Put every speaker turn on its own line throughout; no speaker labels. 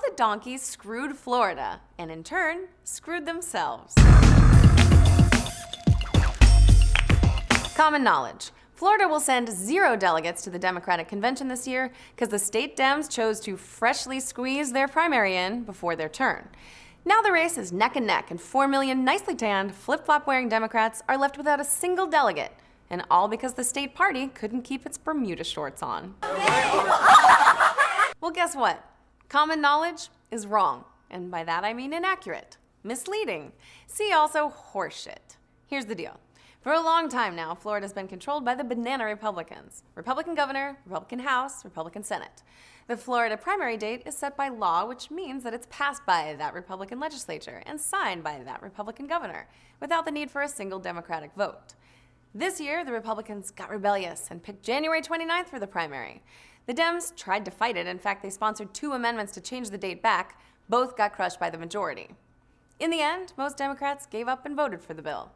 the donkeys screwed Florida, and in turn, screwed themselves. Common knowledge. Florida will send 0 delegates to the Democratic convention this year because the state Dems chose to freshly squeeze their primary in before their turn. Now the race is neck and neck, and 4 million nicely tanned, flip-flop wearing Democrats are left without a single delegate, and all because the state party couldn't keep its Bermuda shorts on. Well, guess what? Common knowledge is wrong, and by that I mean inaccurate, misleading. See also horseshit. Here's the deal. For a long time now, Florida's been controlled by the banana Republicans. Republican governor, Republican House, Republican Senate. The Florida primary date is set by law, which means that it's passed by that Republican legislature and signed by that Republican governor, without the need for a single Democratic vote. This year, the Republicans got rebellious and picked January 29th for the primary. The Dems tried to fight it. In fact, they sponsored 2 amendments to change the date back. Both got crushed by the majority. In the end, most Democrats gave up and voted for the bill.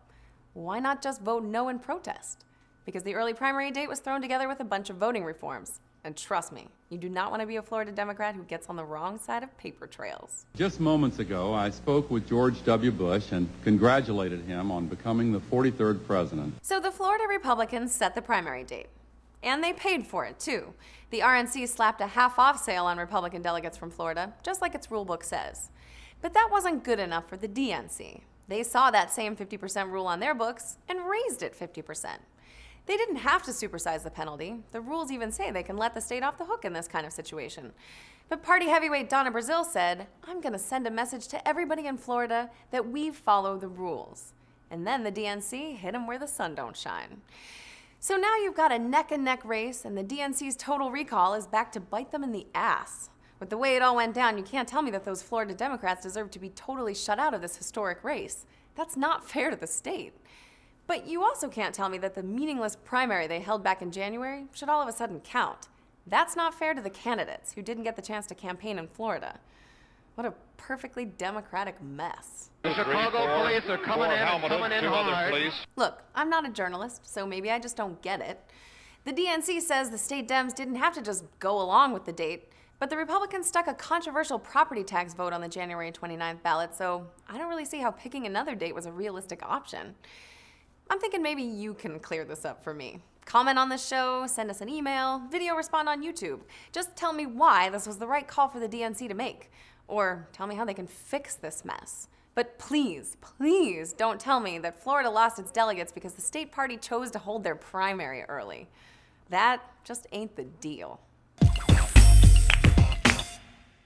Why not just vote no in protest? Because the early primary date was thrown together with a bunch of voting reforms. And trust me, you do not want to be a Florida Democrat who gets on the wrong side of paper trails.
Just moments ago, I spoke with George W. Bush and congratulated him on becoming the 43rd president.
So the Florida Republicans set the primary date. And they paid for it, too. The RNC slapped a half-off sale on Republican delegates from Florida, just like its rulebook says. But that wasn't good enough for the DNC. They saw that same 50% rule on their books and raised it 50%. They didn't have to supersize the penalty. The rules even say they can let the state off the hook in this kind of situation. But party heavyweight Donna Brazile said, "I'm going to send a message to everybody in Florida that we follow the rules." And then the DNC hit them where the sun don't shine. So now you've got a neck-and-neck race, and the DNC's total recall is back to bite them in the ass. With the way it all went down, you can't tell me that those Florida Democrats deserve to be totally shut out of this historic race. That's not fair to the state. But you also can't tell me that the meaningless primary they held back in January should all of a sudden count. That's not fair to the candidates who didn't get the chance to campaign in Florida. What a perfectly democratic mess.
The Chicago police are coming in hard.
Look, I'm not a journalist, so maybe I just don't get it. The DNC says the state Dems didn't have to just go along with the date, but the Republicans stuck a controversial property tax vote on the January 29th ballot, so I don't really see how picking another date was a realistic option. I'm thinking maybe you can clear this up for me. Comment on the show, send us an email, video respond on YouTube. Just tell me why this was the right call for the DNC to make. Or tell me how they can fix this mess. But please, please don't tell me that Florida lost its delegates because the state party chose to hold their primary early. That just ain't the deal.